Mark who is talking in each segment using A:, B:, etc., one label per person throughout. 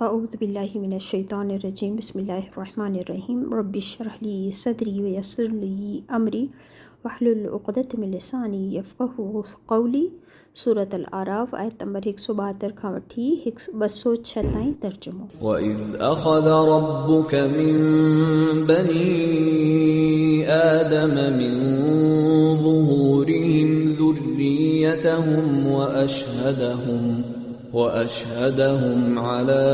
A: अऊज़ु बिल्लाहि मिनश शैतानिर रजीम बिस्मिल्लाहिर रहमानिर रहीम रब्बि इश्रह ली सदरी व यस्सिर ली अमरी वहलुल उक़दत मिन लिसानी यफ़क़हू क़ौली। सूरत अल आराफ आयत नंबर 172 खां वठी 206 ताईं तर्जुमो।
B: वइज़ अख़ज़ रब्बुक मिन बनी आदम मिन ज़ुहूरिहिम ज़ुर्रियतहुम وأشهدهم على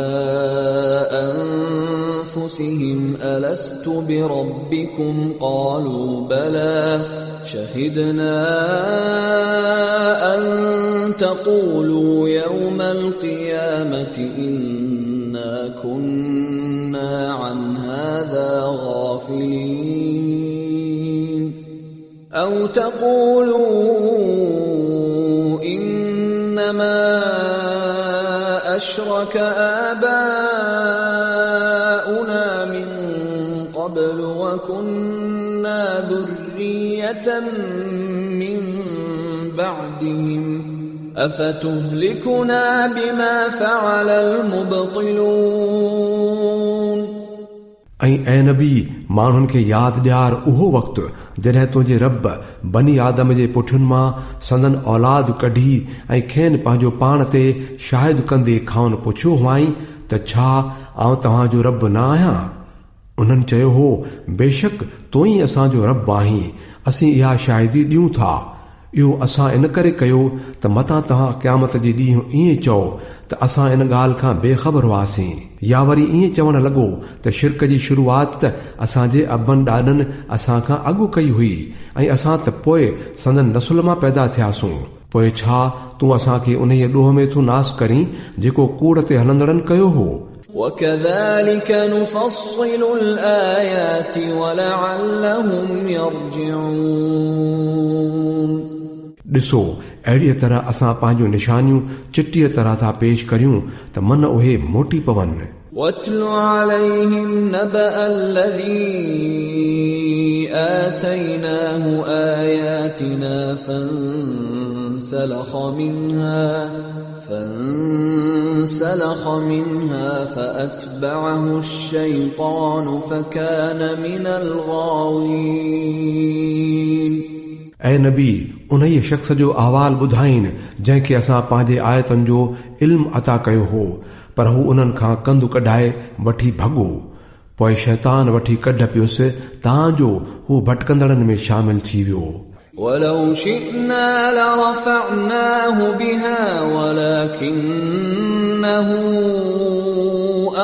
B: أنفسهم ألست بربكم قالوا بلى شهدنا أن تقولوا يوم القيامة إنا كنا عن هذا غافلين أو تقولوا إنما أشرك آباؤنا من قبل وكنا ذرية من بعدهم أفتهلكنا بما فعل المبطلون।
C: ऐं ऐं नबी माण्हुनि खे यादि ॾियार उहो वक़्तु जॾहिं तुंहिंजे रब बनी आदम जे पुठियुनि मां संदन औलाद कढी ऐं खेनि पंहिंजो पाण ते शाहिद कंदे खाउन पुछियो हुआई त छा आउं तव्हांजो रब न आहियां? उन्हनि चयो हो बेशक तूं ई असांजो रब आहीं, असीं इहा शाहिदी ॾियूं था। इहो असां इन करे कयो त मतां तव्हां क़यामत जे ॾींहुं ईअं चओ त असां इन ॻाल्हि खां बेख़बर हुआसीं, या वरी ईअं चवण लॻो त शिरक जी शुरूआत असांजे अबनि ॾाॾनि असां खां अॻु कई हुई ऐं असां त पोइ संदन नसुल मां पैदा थियासूं। पोइ छा तूं असांखे उन ॾोह में थो नास करीं जेको कूड़ ते हलंदड़नि कयो हो।
B: وَكَذَلِكَ نُفَصِّلُ الْآيَاتِ وَلَعَلَّهُمْ يَرْجِعُونَ।
C: ॾिसो अहिड़ीअ तरह असां पंहिंजूं निशानियूं चिटीअ तरह था पेश करियूं त मन उहे मोटी पवनि।
B: وَاتْلُ عَلَيْهِمْ نَبَأَ الَّذِي آتَيْنَاهُ آيَاتِنَا فانسلخ منها فأتبعه الشيطان فكان من الغاوين।
C: ऐं नबी उन ई शख़्स जो अहवाल ॿुधाइनि जंहिंखे असां पंहिंजे आयतुनि जो इल्मु अता कयो हो, पर हू उन्हनि खां कंधु कढाए वठी भॻो। पोइ शैतान वठी कढ पियुसि तांजो हू भटकंदड़नि में शामिल थी वियो।
B: ولو شئنا لرفعناه بها ولكنه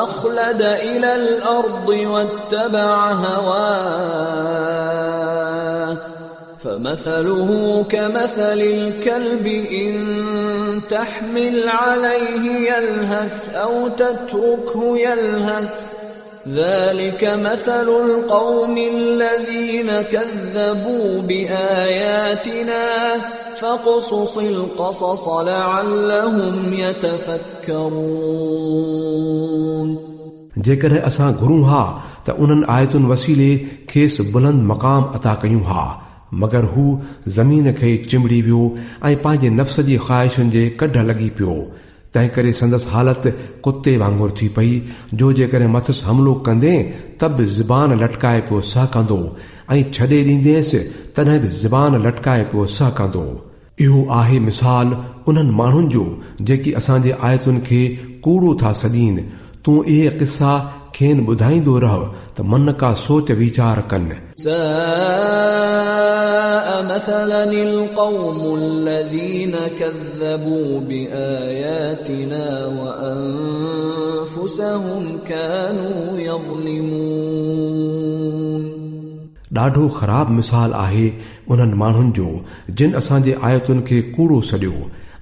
B: أخلد إلى الأرض واتبع هواه فمثله كمثل الكلب إن تحمل عليه يلهث أو تتركه يلهث ذلك مثل القوم الذين كذبوا بآياتنا فاقصص القصص لعلهم يتفكرون।
C: जेकॾहिं असां घुरूं हा त उन्हनि आयतुनि वसीले खेसि बुलंद मक़ाम अता कयूं हा, मगर हू ज़मीन खे चिमड़ी वियो ऐं पंहिंजे नफ़्स जी ख़्वाहिशुनि जे कढ लॻी पियो। तंहिं करे संदसि हालत कुते वांगुरु थी पई, जो जेकॾहिं मथसि हमिलो कंदे त बि ज़बान लटकाए पियो सह कंदो ऐं छॾे ॾींदेसि तॾहिं बि ज़बान लटकाए पियो सह कंदो। इहो आहे मिसाल उन्हनि माण्हुनि जो जेकी असांजे आयतुनि खे कूड़ो था सॾीनि। तूं इहे किस्सा खेनि ॿुधाईंदो रह त मन का सोच वीचार कनि।
B: ساء مثلا القوم الذين كذبوا بآياتنا وأنفسهم كانوا يظلمون।
C: ॾाढो ख़राब मिसाल आहे उन्हनि माण्हुनि जो जिन असांजे आयतुनि खे कूड़ो सॼियो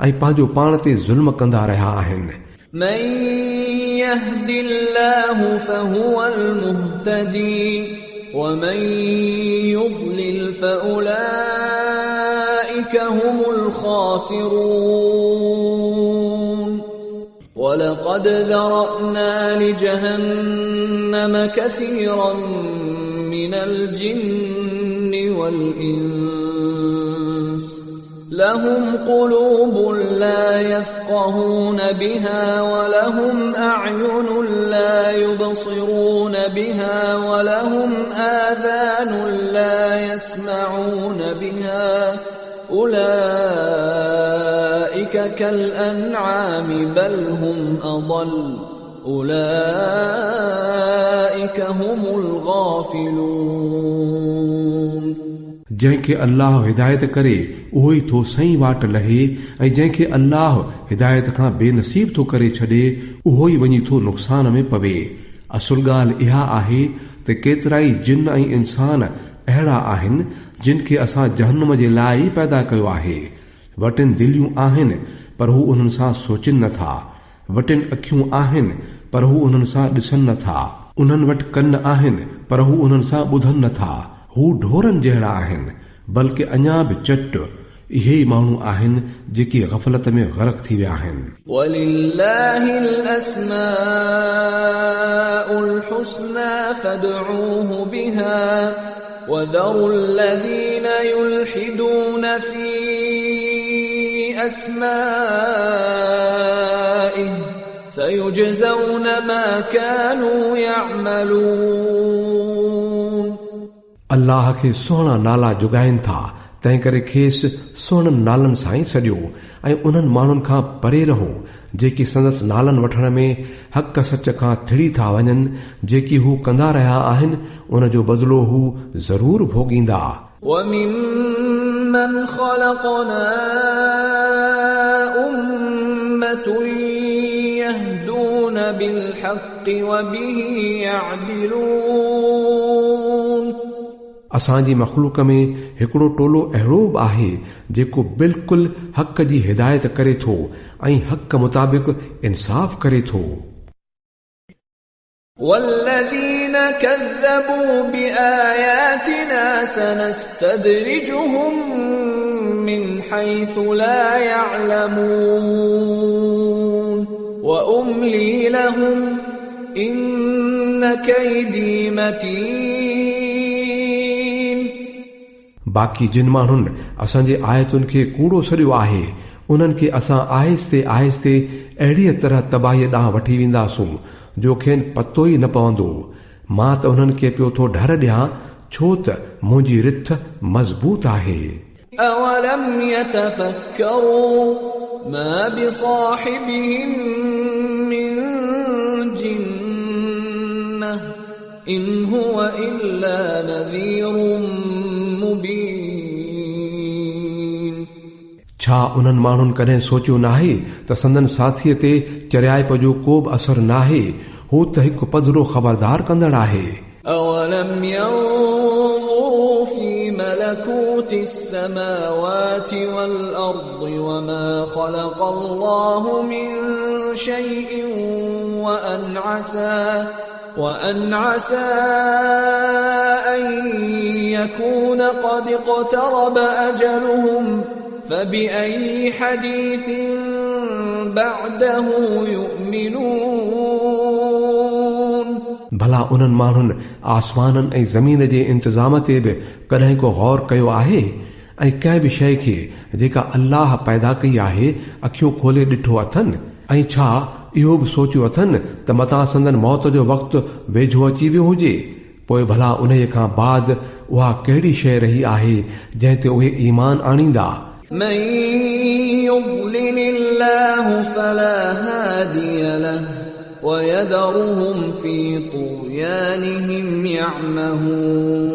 C: ऐं पंहिंजो पाण ते ज़ुल्म कंदा रहिया आहिनि।
B: من يهد الله فهو المهتدي ومن يضلل فأولئك هم الخاسرون ولقد ذرأنا لجهنم كثيرا من الجن والإنس لهم قلوب لا يفقهون بها ولهم أعين لا يبصرون بها ولهم آذان لا يسمعون بها أولئك كالأنعام بل هم أضل أولئك هم الغافلون
C: जंहिंखे अल्लाह हिदायत करे उहो ई थो सही वाट लहे ऐं जंहिंखे अल्लाह हिदायत खां बेनसीब थो करे छॾे उहो ई वञी थो नुक़सान में पवे। असुल ॻाल्हि इहा आहे त केतिराई जिन ऐं इंसान अहिड़ा आहिनि जिन खे असां जहन्नम जे लाइ ई पैदा कयो आहे। वटिन दिलियूं आहिनि पर हू उन्हनि सां सोचनि नथा, वटिन अखियूं आहिनि पर हू उन्हनि सां ॾिसनि नथा, उन्हनि वटि कन आहिनि पर हू उन्हनि सां ॿुधनि नथा। हू ढोरनि जहिड़ा आहिनि बल्कि अञा बि चट। इहे ई माण्हू आहिनि जेके गफ़लत में ग़रक़ थी विया आहिनि।
B: वलिल्लाहिल अस्माउल हुस्ना फदऊहु बिहा वदरुल लज़ीना युल्हिदून फी अस्माइहि सयुजज़ौन मा कानू यअमलून।
C: अल्लाह खे सुहिणा नाला जुगाइनि था, तंहिं करे खेसि सुहिणनि नालनि सां ई सॼो ऐं उन्हनि माण्हुनि खां परे रहो जेके संदसि नालनि वठण में हक़ सच खां थिड़ी था वञनि। जेकी हू कंदा रहिया आहिनि उन जो बदिलो हू ज़रूर भोगींदा।
B: وَمِمَّنْ خَلَقْنَا أُمَّةٌ يَهْدُونَ بِالْحَقِّ وَبِهِ يَعْدِلُونَ।
C: असांजी मखलूक में हिकिड़ो टोलो अहिड़ो बि आहे जेको बिल्कुलु हक़ जी हिदायत करे थो ऐं हक़ मुताबिक़ इंसाफ़ करे थो।
B: والذين كذبوا بآياتنا سنستدرجهم من حيث لا يعلمون وأملي لهم إن كيدي متين।
C: बाक़ी जिन माण्हुनि असांजे आयतुनि खे कूड़ो सॾियो आहे उन्हनि खे असां आहिस्ते आहिस्ते अहिड़ीअ तरह तबाहीअ ॾांहुं वठी वेंदासूं जो खेनि पतो ई न पवंदो। मां त उन्हनि खे पियो थो डर ॾियां छो त मुंहिंजी रिथ मज़बूत आहे।
B: أولم يتفكروا ما بصاحبهم من جنة إن هو إلا نذير मुबीन।
C: छा उन्हनि माण्हुनि कॾहिं सोचियो नाहे त संदन साथीअ ते चरियाइप जो को बि असर नाहे, हू त हिकु पधरो ख़बरदार कंदड़ आहे।
B: أولم ينظروا في ملكوت السماوات والأرض وما خلق الله من شيء وأن عسى أن يكون قد اقترب أجلهم فبأي حديث بعده يؤمنون।
C: भला उन्हनि माण्हुनि आसमाननि ऐं ज़मीन जे इंतज़ाम ते बि कॾहिं को गौर कयो आहे ऐं कंहिं बि शइ खे जेका अल्लाह पैदा कई आहे अखियूं खोले ॾिठो अथनि? ऐं छा इहो बि सोचियो अथनि त मतां संदन मौत जो वक़्तु वेझो अची वियो हुजे? पोइ भला उन खां बाद उहा कहिड़ी शइ रही आहे जंहिं ते उहे ईमान आणींदा?
B: من يضلل الله فلا هادي له ويذرهم في طغيانهم يعمهون।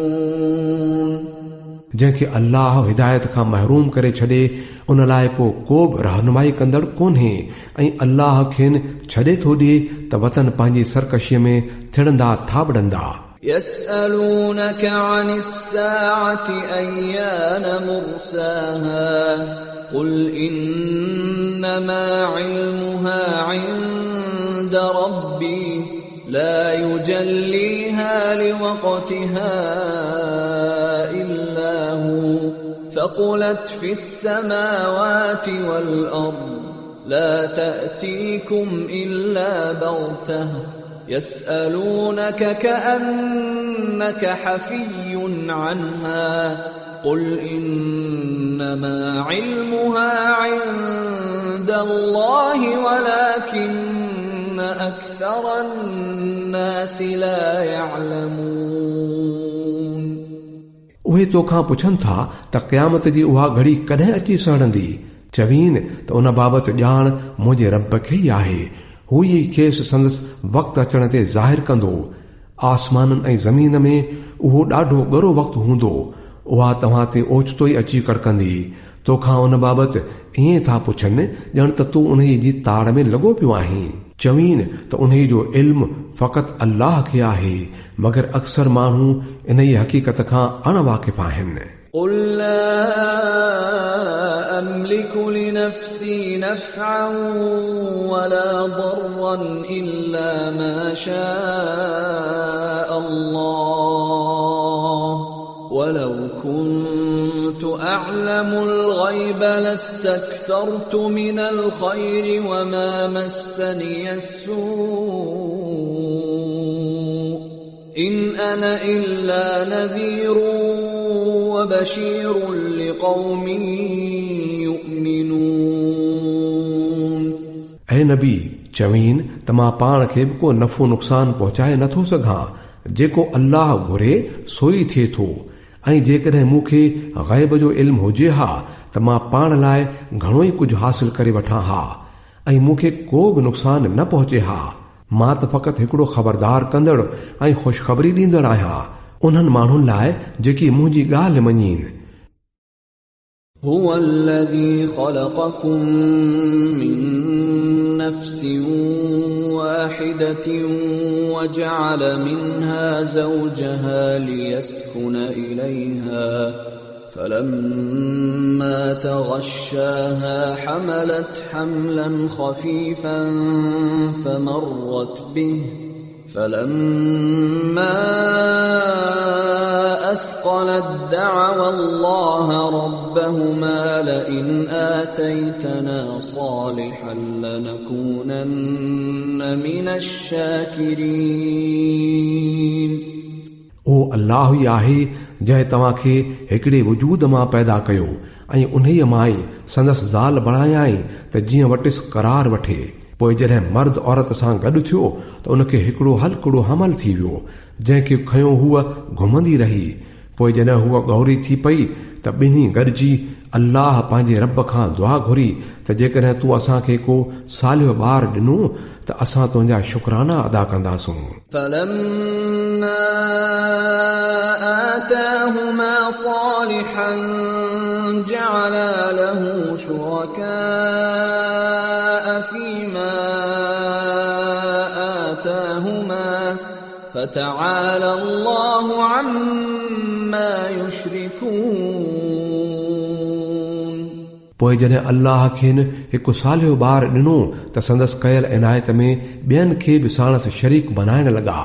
C: जंहिंखे अल्लाह हिदायत खां महरूम करे छॾे उन लाइ पोइ को बि रहनुमाई कंदड़ कोन्हे ऐं अल्लाह खेनि छॾे थो ॾिए त वतन पंहिंजी सरकशीअ में थिड़ंदा थाबड़ंदा।
B: يسألونك عن الساعة أيان مرساها قل إنما علمها عند ربي لا يجليها لوقتها إلا هو ثقلت في السماوات والأرض لا تأتيكم إلا بغتة يسألونك كأنك حفي عنها قل إنما علمها عند الله ولكن أكثر الناس لا يعلمون.
C: उहे तोखां पुछनि था त क़यामत जी उहा घड़ी कॾहिं अची सड़ंदी. चवीन त उन बाबति ॼाण मुंहिंजे रब खे ई आहे. हू ई खेसि संदसि वक़्तु अचण ते ज़ाहिर कंदो. आसमाननि ऐं ज़मीन में उहो ॾाढो ॻरो वक़्तु हूंदो. उहा तव्हां ते ओचितो ई अची कड़कंदी. तोखां उन बाबति ईअं था पुछनि ॼण त तूं उन जी ताड़ में लॻो पियो आहीं. चवीन त उन जो इल्मु फ़क़ति अल्लाह खे आहे, मगर अक्सर माण्हू इन जी हक़ीक़त खां अणवाक़िफ़ आहिनि.
B: قل لا أملك لنفسي نفعا ولا ضرا إلا ما شاء الله ولو كنت أعلم الغيب لاستكثرت من الخير وما مسني السوء إن أنا إلا نذير وبشير لقوم يؤمنون.
C: ऐं नबी चवीन त मां पाण खे बि को नफ़ो नुक़सान पहुचाए नथो सघां. जेको अल्लाह घुरे सोई थिए थो. ऐं जेकॾहिं मूंखे ग़ैब जो इल्मु हुजे हा त मां पाण लाइ घणो ई कुझु हासिल करे वठां हा ऐं मूंखे को बि नुक़सान न पहुचे हा. मां त फ़क़ति हिकिड़ो ख़बरदार कंदड़ ऐं ख़ुशख़बरी ॾींदड़ आहियां उन्हनि माण्हुनि लाइ जेकी मुंहिंजी ॻाल्हि मञीन.
B: هو الذي خلقكم من نفس واحدة وجعل منها زوجها ليسكن إليها فلما تغشاها حملت حملا خفيفا فمرت به فلما أثقلت دعوا الله ربهما لئن آتيتنا صالحا لنكونن من الشاكرين.
C: ओ अल्लाह ई आहे जंहिं तव्हांखे हिकिड़े वजूद मां पैदा कयो ऐं उन्हीअ मां ई संदसि ज़ाल बणायाई त जीअं वटिसि करार वठे. पोइ जॾहिं मर्द औरत सां गॾु थियो त उनखे हिकिड़ो हल्कड़ो हमल थी वियो जंहिंखे खयो हूअ घुमंदी रही. पोइ जॾहिं हूअ गौरी थी पई त ॿिन्ही गॾिजी अल्लाह पंहिंजे रब खां दुआ घुरी त जेकॾहिं तूं असांखे को सालियो ॿार ॾिनो त असां तुंहिंजा शुक्राना अदा कंदासूं.
B: فلما آتاهما صالحا جعلا له شركاء فيما آتاهما فتعالى الله عما يشركون.
C: पोइ जॾहिं अल्लाह खेनि हिकु सालियो ॿार ॾिनो त संदसि कयल इनायत में ॿियनि खे बि साणसि शरीक बनाइण लॻा.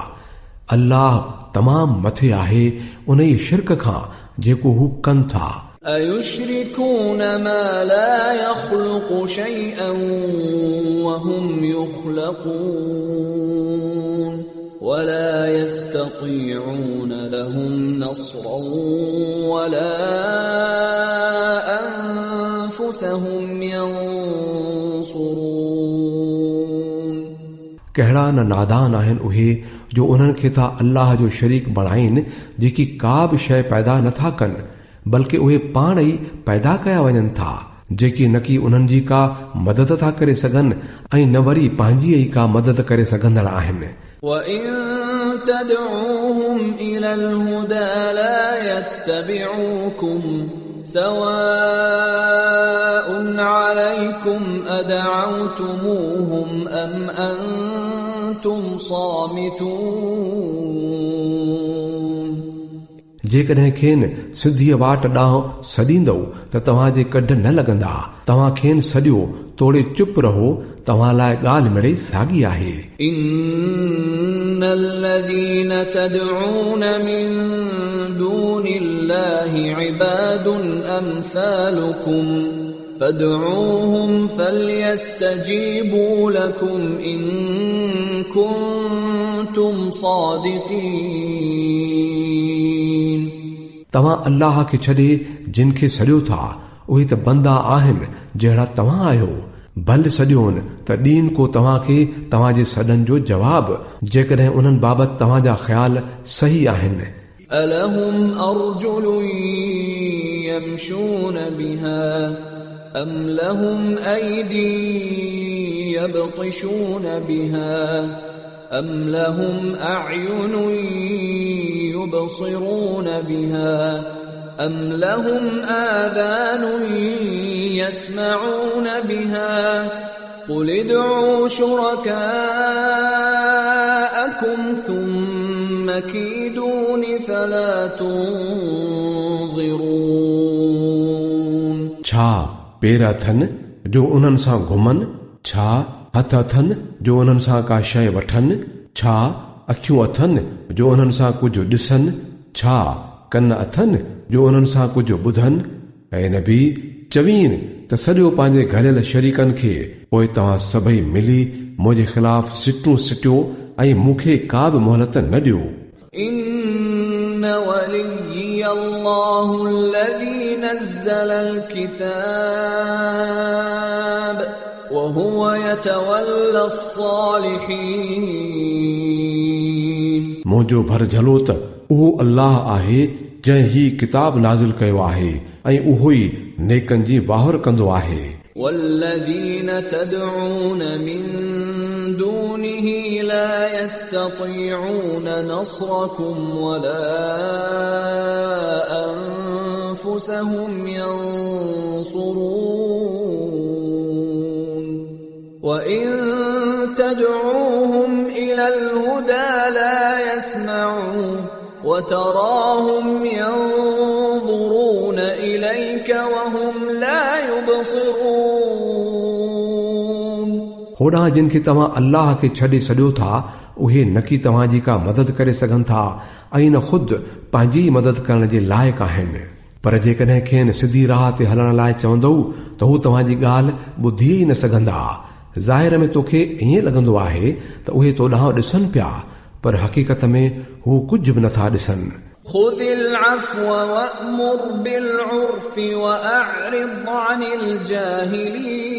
C: अल्लाह तमामु मथे आहे उन ई शिरक खां जेको हू कनि था.
B: أيشركون ما لا يخلق شيئا وهم يخلقون ولا يستطيعون لهم نصرا ولا أنفسهم ينصرون.
C: कहिड़ा न नादान आहिनि उहे जो उन्हनि खे था अल्लाह जो शरीक बणाइनि जेकी का बि शइ पैदा नथा कनि बल्कि उहे पाण ई पैदा कया वञनि था जेकी न की उन्हनि जी का मदद था करे सघनि ऐं न वरी पंहिंजी ई का मदद करे सघंदड़ आहिनि.
B: وَإِن تَدْعُوهُمْ إِلَى الْهُدَى لَا يَتَّبِعُوكُمْ سَوَاءٌ عَلَيْكُمْ أَدَعَوْتُمُوهُمْ أَمْ أَنْتُمْ صَامِتُونَ.
C: जेकॾहिं खेनि सिधीअ वाट ॾांहुं सॾींदव त तव्हांजे कढ न लॻंदा. तव्हां खेनि सॼो तोड़े चुप रहो. तव्हां लाइ ॻाल्हि मिड़ई साॻी आहे.
B: إِنَّ الَّذِينَ تَدْعُونَ مِن دُونِ اللَّهِ عِبَادٌ أَمْثَالُكُمْ فَادْعُوهُمْ فَلْيَسْتَجِيبُوا لَكُمْ إِن كُنتُمْ صَادِقِينَ.
C: तव्हां अल्लाह खे छॾे जिन खे सॾियो था उहे त बंदा आहिनि जहिड़ा तव्हां आहियो। भल सॼोनि त ॾीन को तव्हांखे तव्हांजे सॾनि जो जवाबु जेकॾहिं उन्हनि बाबति तव्हांजा ख़्याल सही आहिनि।
B: अलहुम अर्जुलुन यमशून बिहा अम लहुम ऐदी यबतिशून बिहा अम लहुम अअयुनुन युबसिरून बिहा अम लहुम आदानुन यस्मऊन बिहा कुल उदऊ शुरकाअकुम सुम्म कीदून फला तुंज़िरून।
C: छा पेर अथनि जो उन्हनि सां घुमनि? छा हथ अथनि जो उन्हनि सां का शइ वठनि? छा अखियूं अथनि जो उन्हनि सां कुझु ॾिसनि? छा कन अथनि जो उन्हनि सां कुझु ॿुधनि? ऐं नबी चवीनि त सॼो पंहिंजे घड़ियल शरीकनि खे पोइ तव्हां सभई मिली मुंहिंजे ख़िलाफ़ सिटूं सिटियो ऐं मूंखे का बि मोहलत न ॾियो।
B: إن وليي الله الذي نزل الكتاب وهو يتولى الصالحين।
C: मुंहिंजो भर झलो त उहो अल्लाह आहे जंहिं ही किताब नाज़िल कयो आहे ऐं उहो ई नेकनि जी वाहुर कंदो आहे।
B: والذين تدعون من دونه لا يستطيعون نصركم ولا أنفسهم ينصرون وإن تدعوهم إلى الهدى لا يسمعوا وتراهم ينظرون إليك وهم لا يبصرون।
C: होॾां जिन खे तव्हां अल्लाह खे छॾे सॼो था उहे न की तव्हांजी का मदद करे सघनि था ऐं न ख़ुदि पंहिंजी मदद करण जे लाइक़ आहिनि। पर जेकॾहिं खेनि सिधी राह ते हलण लाइ चवंदो त हू तव्हांजी ॻाल्हि ॿुधी ई न सघंदा। ज़ाहिर में तोखे ईअं लॻंदो आहे त उहे तोॾांहुं ॾिसनि पिया पर हक़ीक़त में हू कुझु बि नथा ॾिसनि।
B: خذ العفو وأمر بالعرف وأعرض عن الجاهلين।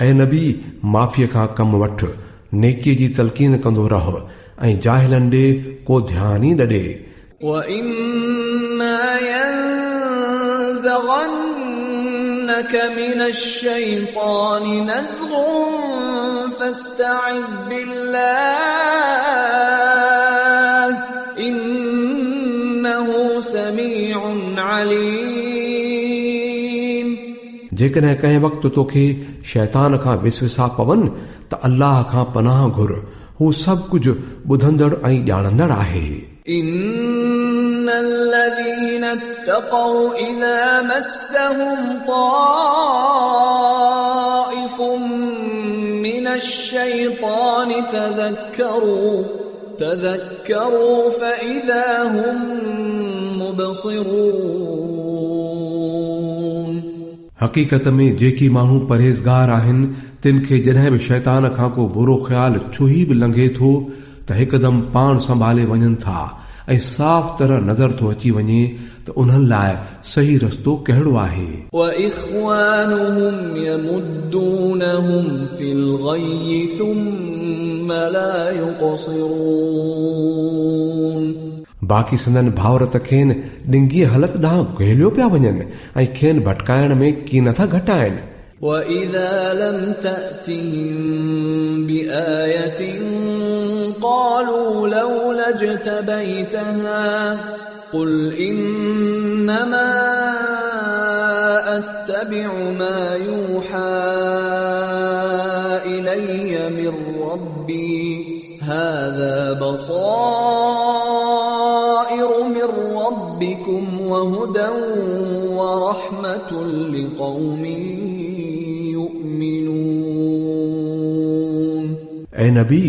C: ऐं नबी माफ़ीअ खां कमु वठि, नेकीअ जी तलक़ीन कंदो रह ऐं जाहिलनि ॾे को ध्यानु ई न ॾे।
B: وإما ينزغنك من الشيطان نزغ فاستعذ بالله إنه سميع عليم।
C: जेकॾहिं कंहिं वक़्तु तोखे शैतान खां विसविसा पवनि त अल्लाह खां पनाह घुर, हू सभु कुझु ॿुधंदड़ ऐं ॼाणंदड़ आहे।
B: إن الذين اتقوا إذا مسهم طائف من الشيطان تذكروا فإذا هم مبصرون।
C: हक़ीक़त में जेकी माण्हू परहेज़गार आहिनि तिन खे जॾहिं बि शैतान खां को बुरो ख़्यालु छुही बि लंघे थो त हिकदमि पाण संभाले वञनि था ऐं साफ़ तरह नज़र थो अची वञे त उन्हनि लाइ सही रस्तो कहिड़ो आहे।
B: وإخوانهم يمدونهم في الغي ثم لا يقصرون।
C: बाक़ी संदन भाउरत खेनि ॾिंघीअ हालत ॾांहुं घेलियो पिया वञनि ऐं खेनि भटकाइण में की नथा घटाइनि।
B: وإذا لم تأتهم بآية قالوا لولا اجتبيتها قل إنما أتبع ما يوحى إلي من ربي هذا بصائر من ربكم وهدى ورحمة لقوم يؤمنون۔
C: ऐं नबी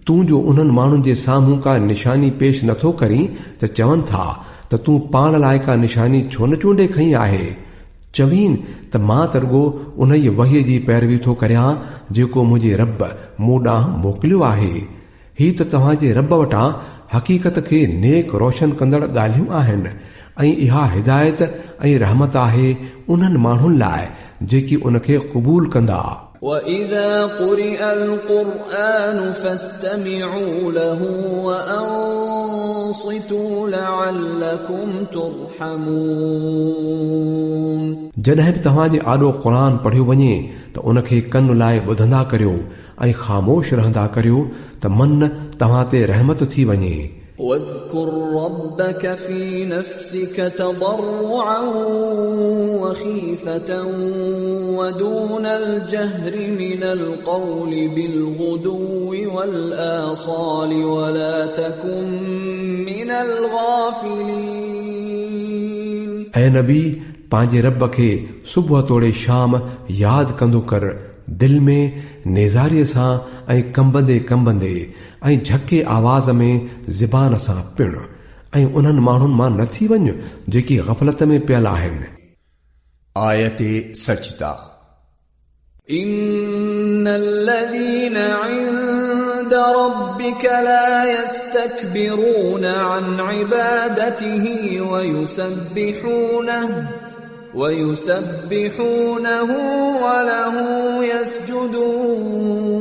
C: तूं जो उन्हनि माण्हुनि जे साम्हूं का निशानी पेश नथो करीं त चवनि था त तूं पाण लाइ का निशानी छो न चूंडे खईं आहे। चवीनि त मां त रुॻो उन ई वहीअ जी पैरवी थो करियां जेको मुंहिंजे रब मूं ॾांहुं मोकिलियो आहे। ही त तव्हांजे रब वटां हक़ीक़त खे नेक रोशन कंदड़ ॻाल्हियूं आहिनि ऐं इहा हिदायत ऐं रहमत आहे उन्हनि माण्हुनि लाइ जेकी उनखे क़बूल कंदा।
B: وَإِذَا قُرِئَ الْقُرْآنُ فَاسْتَمِعُوا لَهُ وَأَنصِتُوا لَعَلَّكُمْ تُرْحَمُونَ
C: जॾहिं बि तव्हांजे आॾो क़ुर पढ़ियो वञे त उनखे कन लाइ ॿुधंदा करियो ऐं ख़ामोश रहंदा करियो त मन तव्हां ते रहमत थी वञे।
B: واذكر ربك في نفسك تضرعا وخيفة ودون الجهر من القول بالغدو والآصال ولا تكن من الغافلين
C: ऐं नबी पंहिंजे रब खे सुबुह तोड़े शाम यादि कंदो कर, दिल में नेज़ारीअ सां ऐं कंबंदे कंबंदे ऐं झके आवाज़ में ज़बान सां पिणु, ऐं उन्हनि माण्हुनि मां न थी वञ जेकी ग़फ़लत में पियल आहिनि।
D: आयत सजदा।
B: إن الذين عند ربك لا يستكبرون عن عبادته ويسبحونه وله يسجدون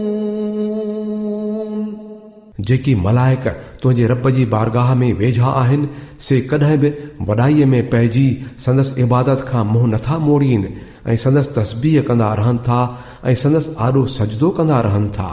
C: जेकी मलाइक तुंहिंजे रब जी बारगाह में वेझा आहिनि से कॾहिं बि वॾाईअ में पइजी संदसि इबादत खां मुंहुं नथा मोड़ीनि ऐं संदसि तस्बीह कंदा रहनि था ऐं संदसि आॾो सजदो कंदा रहनि था।